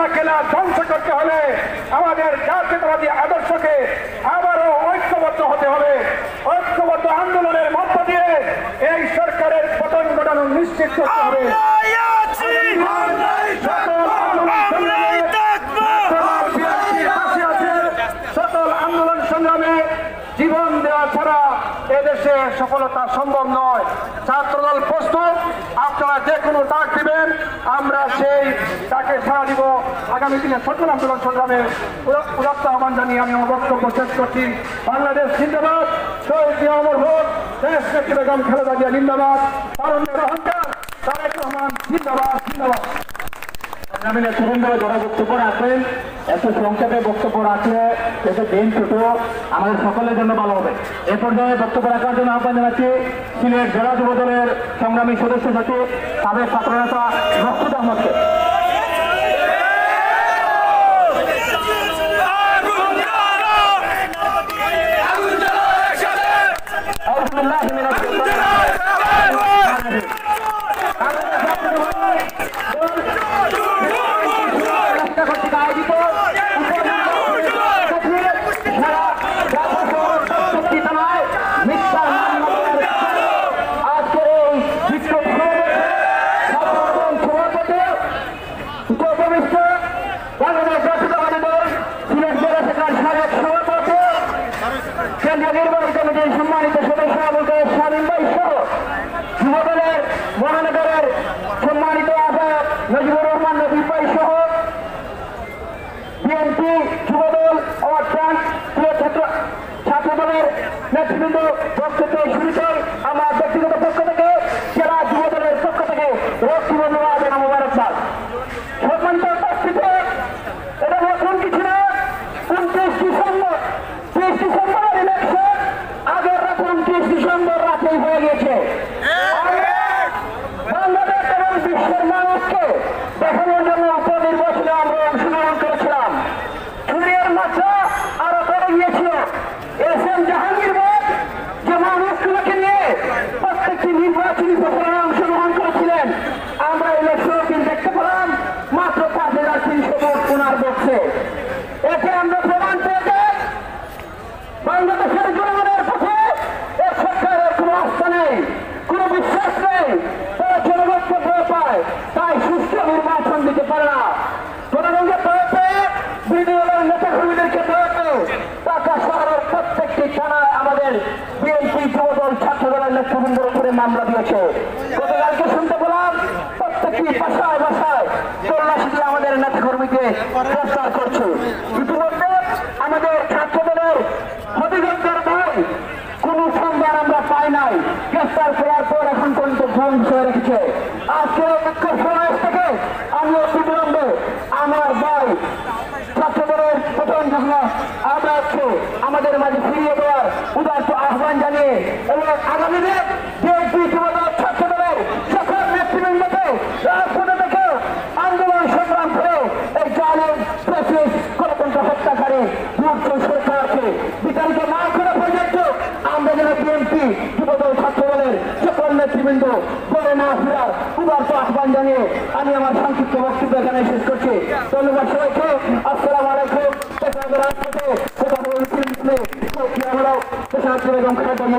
আল্লাহ কেলা ধ্বংস করতে হলে আমাদের জাতীয়তাবাদী আদর্শকে আবারও ঐক্যবদ্ধ হতে হবে। ঐক্যবদ্ধ আন্দোলনের মধ্য দিয়ে এই সরকারের পতন ঘটানো নিশ্চিত করতে হবে। সকল আন্দোলন সংগ্রামে জীবন দেওয়া ছাড়া এদেশে সফলতা সম্ভব নয়। ছাত্রদল প্রস্তুত, আপনারা যে কোনো ডাক দিবেন, আমরা সেই ডাকে সাড়া দিব। আগামী দিনে সকল আন্দোলন সংগ্রামে উদাত্ত আহ্বান জানিয়ে আমি আমার বক্তব্য শেষ করছি। বাংলাদেশ জিন্দাবাদ, শহীদ জিয়া অমর হোক, দেশ নেত্রী বেগম খালেদা জিয়া জিন্দাবাদ, তারুণ্যের অহংকার তারেক রহমান জিন্দাবাদ জিন্দাবাদ। যারা বক্তব্য রাখবেন এত সংক্ষেপে বক্তব্য রাখলে এতে দিন ছোট, আমাদের সকলের জন্য ভালো হবে। এ পর্যায়ে বক্তব্য রাখার জন্য আহ্বান জানাচ্ছি সিলেট জেলা যুব দলের সংগ্রামী সদস্য সচিব সাবেক ছাত্রনেতা রশিদ আহমদকে। সম্মানিত সদস্য স্বাধীন ভাই সহ যুবদলের মহানগরের সম্মানিত আহ্বায়ক নজিবুর রহমান নজিব ভাই সহ বিএনপি যুবদল অবস্থান ছাত্রদলের নেতৃবৃন্দ বক্তব্য শুরু করে আমার ব্যক্তিগত পক্ষ থেকে জেলা যুবদলের পক্ষ থেকে রক্তিবন্ধ মোবারকবাদ। সম্মানিত উপস্থিতি, এটা নতুন কিছু না। 29 ডিসেম্বরের ইলেকশন আগের রাতে 29 ডিসেম্বর রাতেই হয়ে গেছে। বাংলাদেশ এবং বিশ্বের মানুষকে দেখানোর জন্য উপনির্বাচনে আমরা অংশগ্রহণ করেছিলাম। চুরির মাত্রা আরো বেড়ে গিয়েছিল। এসএম জাহাঙ্গীর যে মানুষগুলোকে নিয়ে প্রত্যেকটি নির্বাচনী প্রচারণে অংশগ্রহণ করেছিলেন, আমরা ইলেকশনের দিন দেখতে পেলাম মাত্র 5300 ভোট ওনার পক্ষে। এতে আমরা প্রমাণ পেয়ে যাই বাংলাদেশের জনগণের পক্ষে এই সরকারের কোনো আস্থা নেই, কোনো বিশ্বাস নেই। তারা জনগণকে ভয় পায়, তাই সুষ্ঠু নির্বাচন দিতে পারে না। জনগণকে ভয় পেয়ে বিডিও নেতা কর্মীদেরকে ভয় পেয়ে ঢাকা শহরের প্রত্যেকটি থানায় আমাদের বিএনপি যুবদল ছাত্রদলের নেতৃবৃন্দের উপরে মামলা দিয়েছে। গতকালকে শুনতে পেলাম প্রত্যেকটি বাসায় বাসায় তল্লাশি দিয়ে আমাদের নেতা কর্মীকে গ্রেফতার করছে। ইতিমধ্যে আমাদের ছাত্রদলের হবিগঞ্জের ভাই কোনো সংবাদ আমরা পাই নাই, গ্রেফতার করার পর এখন পর্যন্ত ধ্বংস হয়ে রেখেছে। আজকে সমাজ থেকে আমি অবিলম্বে আমার ভাই ছাত্রদলের প্রথম যখন আদায়কে আমাদের মাঝে ফিরিয়ে দেওয়ার উদার্ত আহ্বান জানিয়ে এবং আগামী দিনে বিএনপি যুবদল ছাত্রদলের সকল নেতৃবৃন্দকে রাজপথে থেকে আন্দোলন সংগ্রাম করে এই জালেম প্রেসিস গণতন্ত্র হত্যাকারী দুর্যোগ সরকারকে বিতাড়িত না করা পর্যন্ত আমরা যেন বিএনপি যুবদল ছাত্রদলের সকল নেতৃবৃন্দ করে না ফেরার উদার্ত আহ্বান জানিয়ে আমি আমার সংক্ষিপ্ত বক্তব্য এখানে শেষ করছি। ধন্যবাদ সবাইকে। আসসালামু আলাইকুম।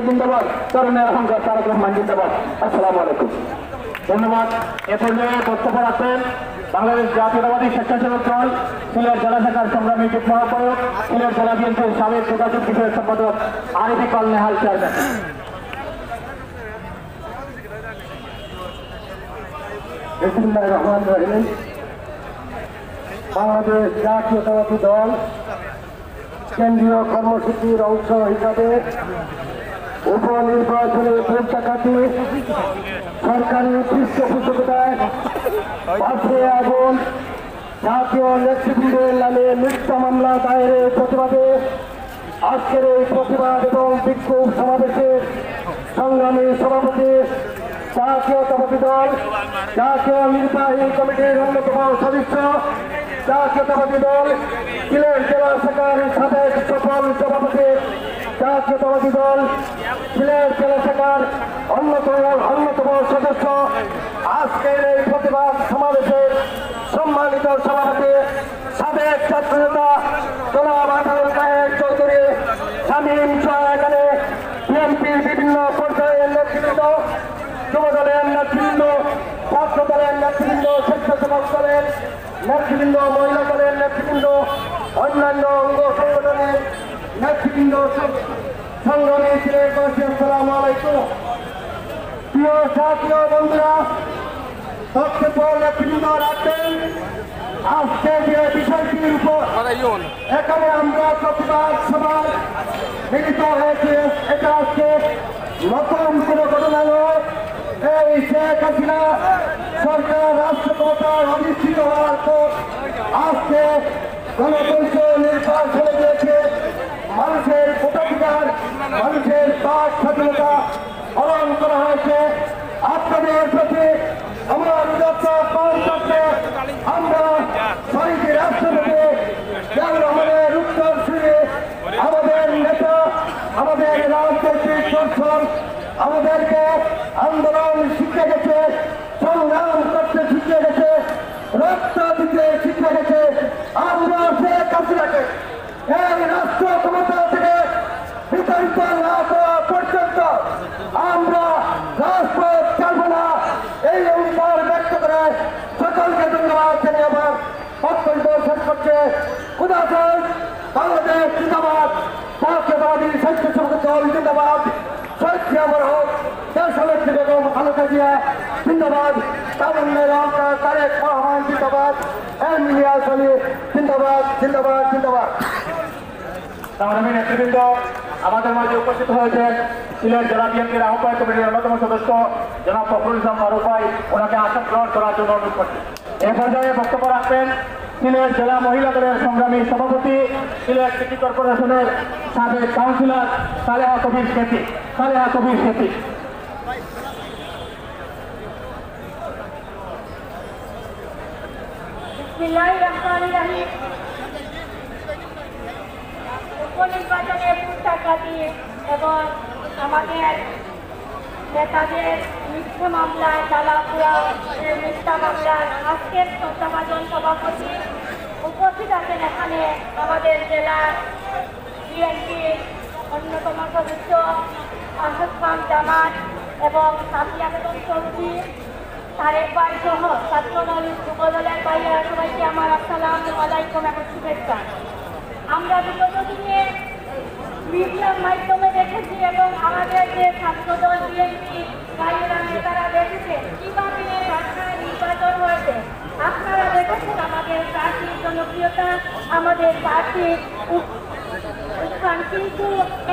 জিন্দাবাদ, তরুণের অহংকার তারেক রহমান জিন্দাবাদ। আসসালামু আলাইকুম। ধন্যবাদ। এ পর্যায়ে বক্তব্য রাখবেন বাংলাদেশ জাতীয়তাবাদী স্বেচ্ছাসেবক দল সিলেট জেলা শাখার সংগ্রামী যুগ্ম আহ্বায়ক, সিলেট জেলা বিএনপির সাবেক যোগাযোগ বিষয়ক সম্পাদক আরিফ ইকবাল নেহাল চেয়ারম্যান। বিসমিল্লাহির রহমানির রহিম। বাংলাদেশ জাতীয়তাবাদী দল কেন্দ্রীয় কর্মসূচির অংশ হিসাবে উপনির্বাচনের পরিচাকাটি সরকারি পৃষ্ঠপোষকতায় 5 আগুন জাতীয় নেতৃবৃন্দের নামে মিথ্যা মামলা দায়েরের প্রতিবাদে আজকের এই প্রতিবাদ এবং বিক্ষোভ সমাবেশের সংগ্রামী সভাপতি জাতীয়তাবাদী দল জাতীয় নির্বাহী কমিটির অন্যতম সদস্য জাতীয়তাবাদী দল সিলেট জেলা শাখার সাবেক সফল সভাপতি জাতীয়তাবাদী দল সিলেট জেলা শাখার অন্যতম সদস্য আজকের এই প্রতিবাদ সমাবেশের সম্মানিত সভাপতি ছাত্র নেতা জনাব আতাউল কায়েদ চৌধুরী শামীম সহ এখানে বিএনপির বিভিন্ন পর্যায়ের নেতৃবৃন্দ, যুব দলের নেতৃবৃন্দ, ছাত্র দলের নেতৃবৃন্দ, স্বেচ্ছাসেবক দলের নেতৃবৃন্দ, মহিলা দলের নেতৃবৃন্দ, অন্যান্য অঙ্গ সংগঠনের নেতৃবৃন্দ, সংগ্রামী ছিলেন। আসসালামু আলাইকুম। প্রিয় ছাত্র বন্ধুরা, বক্তব্য নেতৃবৃন্দ রাখবেন। আজকে যে বিষয়টির উপর এখানে আমরা প্রতিবাদ সভায় মিলিত হয়েছে, এটা আজকে নতুন কোনো ঘটনা নয়। এই শেখ হাসিনা সরকার রাষ্ট্র ক্ষমতায় অধিষ্ঠিত হওয়ার পর আজকে গণতন্ত্র নির্বাচন হয়ে গিয়েছে। মানুষের ভোটাধিকার, মানুষের বাক স্বাধীনতা হরণ করা হয়েছে। আপনাদের প্রতি আমার পালন করতে আমরা শহীদ রাষ্ট্রপতি জিয়াউর রহমানের উত্তর শুনে আমাদের নেতা, আমাদের রাজনৈতিক দর্শন আমাদেরকে আন্দোলন শিখে গেছে, সংগ্রাম করতে শিখে গেছে, রক্ত দিতে শিখে গেছে। আমরা শেখ হাসিনাকে এই রাষ্ট্র ক্ষমতা থেকে বিতাড়িত না করা পর্যন্ত আমরা রাজপথ ছাড়ব না, এই অঙ্গীকার ব্যক্ত করে সকলকে ধন্যবাদ জানিয়ে আবার বক্তব্য শেষ করছে। খুদা হাফেজ। বাংলাদেশ জিন্দাবাদ, জাতীয়তাবাদী স্বেচ্ছাসেবক দল জিন্দাবাদ, শহীদ জিয়াউর হক, দেশনেত্রী বেগম খালেদা জিয়া জিন্দাবাদ, তারুণ্যের অহংকার তারেক রহমান জিন্দাবাদ, এম ইলিয়াস আলী জিন্দাবাদ, জিন্দাবাদ, জিন্দাবাদ। সংগ্রামী নেতৃবৃন্দ, আমাদের মাঝে উপস্থিত হয়েছেন সিলেট জেলা বিএনপির আহ্বায়ক কমিটির অন্যতম সদস্য জনাব ফখরুল ইসলাম ফারুক ভাই। ওনাকে আসন গ্রহণ করার জন্য অনুরোধ করছি। এ পর্যায়ে বক্তব্য রাখবেন সিলেট জেলা মহিলা দলের সংগ্রামী সভাপতি, সিলেট সিটি কর্পোরেশনের সাবেক কাউন্সিলর সালেহা কবির সেতী। উপনির্বাচনে পুস্তাকাটি এবং আমাদের নেতাদের মিথ্যা মামলায় চালাপুরা মিথ্যা মামলার আজকের শ্রদ্ধাভাজন সভাপতি উপস্থিত আছেন এখানে আমাদের জেলার বিএনপির অন্যতম সদস্য আসাদ খান জামাত এবং সামিয়া বেগম চৌধুরী, তারেক ভাই সহ ছাত্রদল যুবদলের ভাইয়েরা সবাইকে আমার আসসালামু আলাইকুম এবং শুভেচ্ছা। আমরা বিগত দিনে মিডিয়ার মাধ্যমে দেখেছি এবং আমাদের যে ছাত্রদল বিএনপি ভাইয়েরা নেতারা দেখেছে কিভাবে ঢাকায় নির্বাচন হয়েছে। আপনারা দেখেছেন আমাদের প্রার্থীর জনপ্রিয়তা, আমাদের প্রার্থীর উত্থান, কিন্তু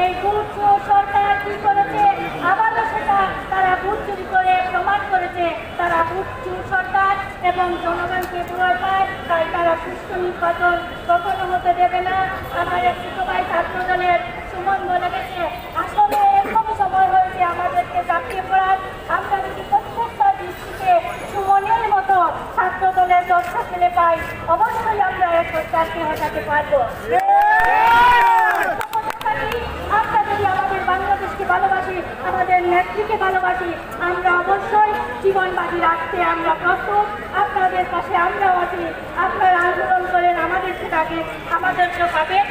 এই ভোট সরকার কি করেছে, আবারও সেটা তারা ভোট চুরি করে প্রমাণ করেছে তারা ভোট চুর সরকার এবং জনগণকে ভয় পায়, তাই তারা সুষ্ঠু নির্বাচন কখনো হতে দেবে না। আমার একটি সবাই ছাত্র দলের সুমন বলে গেছে, আসলে এরকম সময় হয়েছে আমাদেরকে চাপিয়ে পড়ার। আমরা যদি প্রত্যেকটা দৃষ্টিতে সুমনের মতো ছাত্র দলের দশটা ছেলে পাই, অবশ্যই আমরা এরপর চাকরি হটাতে পারবো। আমরা যদি আমাদের বাংলাদেশকে ভালোবাসি, আমাদের নেত্রীকে ভালোবাসি, আমরা অবশ্যই জীবন বাজি রাখতে আমরা প্রস্তুত। আপনাদের পাশে আমরাও আছি। আপনারা আন্দোলন করেন, আমাদের সেটাকে আমাদেরকেও পাবেন।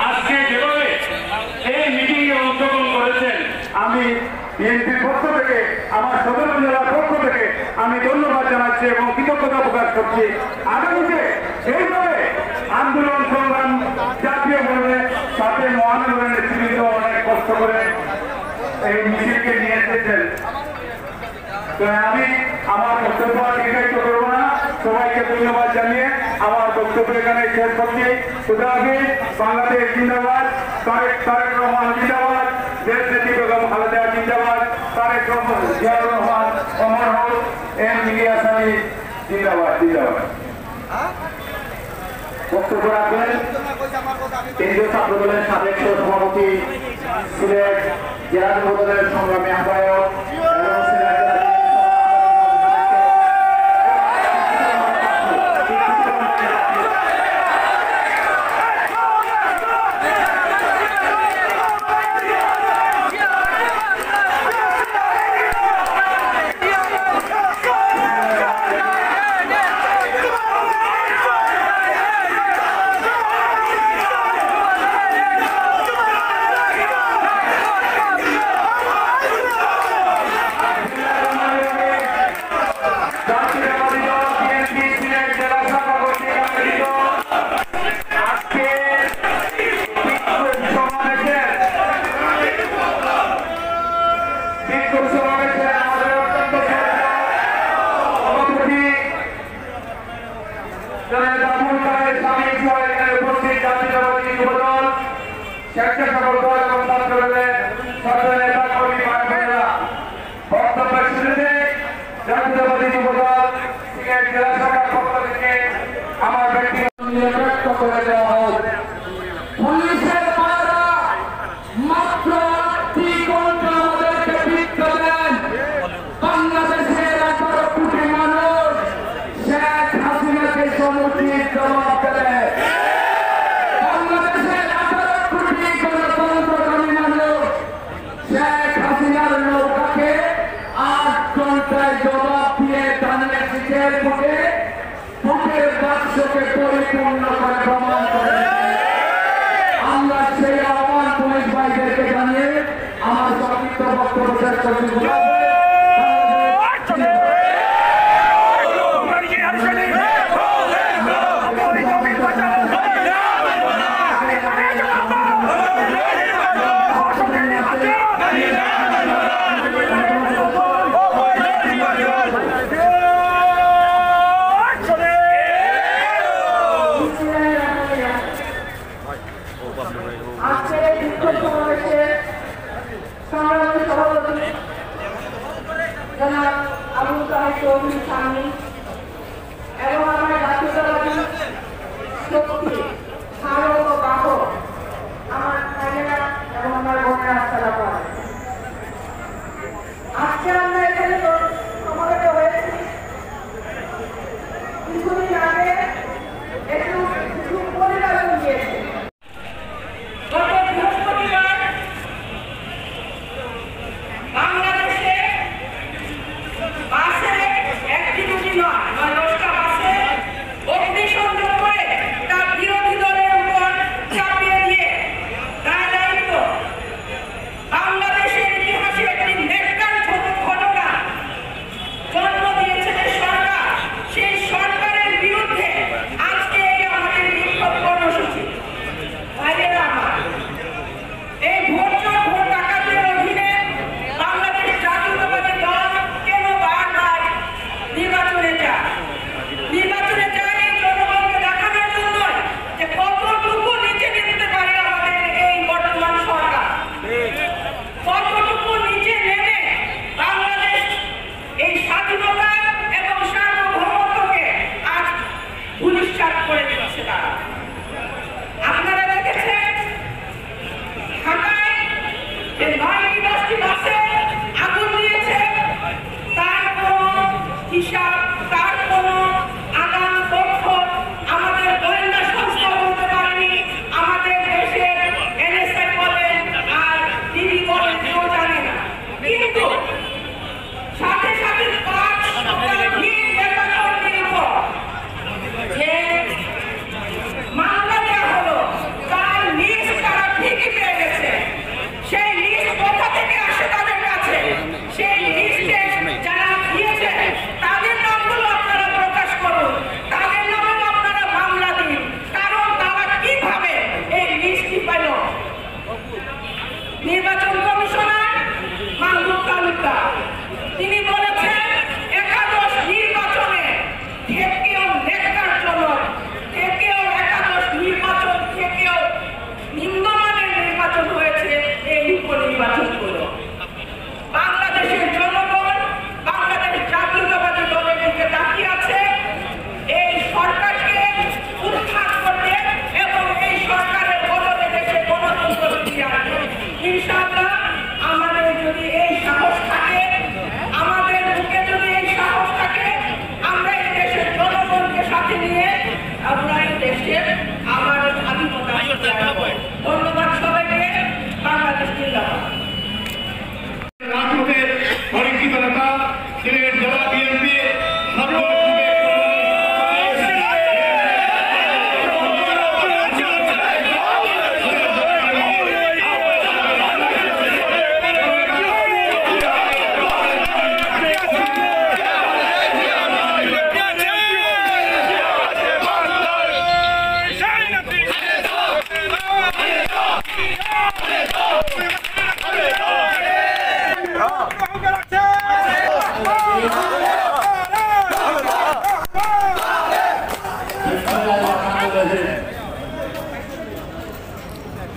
আজকে যেভাবে এই মিটিং এ অংশগ্রহণ করেছেন, আমি বিএনপির পক্ষ থেকে, আমার সদর জেলার পক্ষ থেকে আমি ধন্যবাদ জানাচ্ছি এবং কৃতজ্ঞতা প্রকাশ করছি। আগামীতে এইভাবে আন্দোলন সংগ্রাম জাতীয় মনে সাথে মহানগরের নেতৃবৃন্দ অনেক কষ্ট করে এই মিছিলকে নিয়ে এসেছেন। তো আমি আমার বক্তব্য দীর্ঘায়িত করবো না, সবাইকে ধন্যবাদ জানিয়ে আমার বক্তব্য এখানে শেষ করছি। বাংলাদেশ জিন্দাবাদ, তারেক রহমান জিন্দাবাদ, দেশ নেত্রী বেগম খালেদা জিন্দাবাদ, তারেক রহমান, জিয়াউর রহমান অমর হোক, এম ইলিয়াস আলী জিন্দাবাদ জিন্দাবাদ। বক্তব্য রাখবেন কেন্দ্রীয় ছাত্র দলের সাবেক সভাপতি, সিলেট জেলা যুব দলের সংগ্রামী আহ্বায়ক এবং সিলেট পুলিশের পায়রা মাত্র 8 ঘন্টা আমাদেরকে বৃত্ত দেন। বাংলাদেশের 18 কোটি মানুষ শেখ হাসিনাকে সমুচিত জবাব দেবে। বাংলাদেশের 18 কোটি গণতন্ত্রকামী মানুষ শেখ হাসিনার নৌকাকে 8 ঘন্টায় জবাব দিয়ে ধানের শীষের মুখে ভোটের বাক্সকে পরিপূর্ণ করে প্রমাণ করে। আমরা সেই আহ্বান পুলিশ ভাইদেরকে জানিয়ে আমার সংক্ষিপ্ত বক্তব্য শেষ করছি। আজকের এই বিক্ষোভ সমাবেশে সংগ্রামী সভাপতি জনাব আবুল তাহের চৌধুরী স্বামী এবং আমার জাতীয়তাবাদী শক্তি স্মারক ও বাহক আমার ভাইয়েরা এবং আমার বোনেরা আসসালামু আলাইকুম। আজকে আমরা এখানে সমবেত হয়েছি কিছুদিন আগে একটু কিছু পরিবর্তন দিয়েছে। বাংলাদেশে বাসে একটি দুটি নয় 10টা বাসে অগ্নিসংযোগ করে তার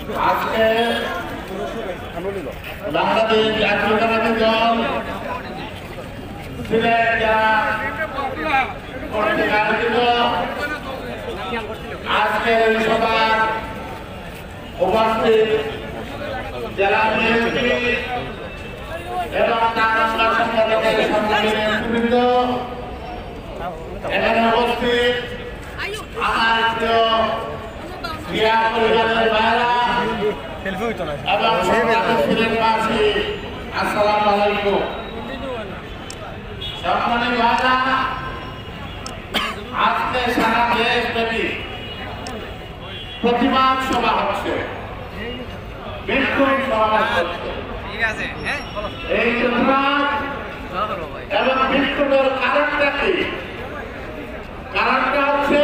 আজকে বাংলাদেশ জাতীয়তাবাদী দল সিলেট জেলা কর্তৃক আয়োজিত আজকের এই সভার উপস্থিত জেলা বিএনপি এবং তার অঙ্গ সংগঠনের সংগ্রামী নেতৃবৃন্দ, এখানে উপস্থিত আমার প্রিয় ক্রীড়া পরিবারের ভাইরা এবং সংগ্রামী সিলেটবাসী, আসসালামু আলাইকুম। সম্মানিত ভাইরা, আজকে সারা দেশব্যাপী প্রতিবাদ সভা হচ্ছে, বিক্ষোভ সমাবেশ হচ্ছে। এই প্রতিবাদ এবং বিক্ষোভের কারণটা কি? কারণটা হচ্ছে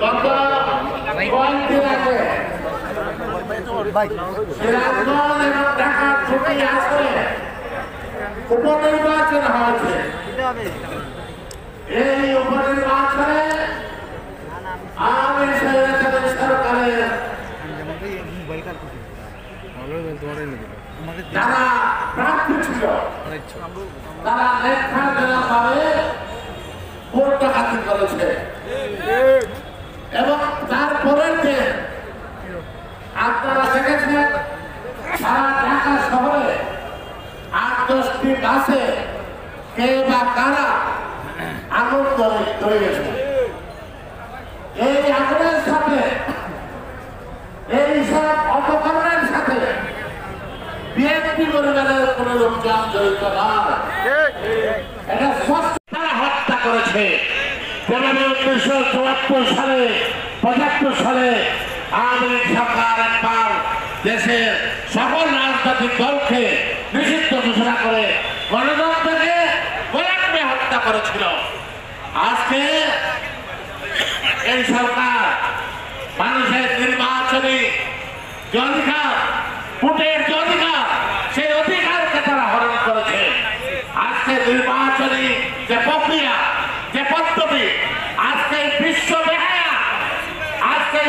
গত কয়েকদিন আগে সিরাজগঞ্জ এবং ঢাকার ছুটি আসলে উপনির্বাচন হয়েছে। এই উপনির্বাচনে আওয়ামী সরকারের যারা প্রার্থী ছিল তারা ন্যায়ভাবে ভোট ডাকাতি করেছে এবং তারপরের দিন আপনারা দেখেছেন সারা ঢাকা শহরে ৮-১০টি বাসে কে বা কারা আগুন ধরে গেছে। এই আগুনের সাথে এই সব অপকর্মের সাথে বিএনপি পরিবারের কোন লোকজন জড়িত নয়। এটা তারা হত্যা করেছে। যেভাবে 1974 সালে 75 সালে আওয়ামী লীগ সরকার একবার দেশের সকল রাজনৈতিক দলকে নিষিদ্ধ ঘোষণা করে গণতন্ত্রকে গোলামে হত্যা করেছিল। আজকে এই সরকার মানুষের নির্বাচনী যে অধিকার, ভোটের যে অধিকার, সেই অধিকারকে তারা হরণ করেছে। আজকে নির্বাচনী যে প্রক্রিয়া, যে পদ্ধতি, আজকে বিশ্ব বেহায়া, আজকে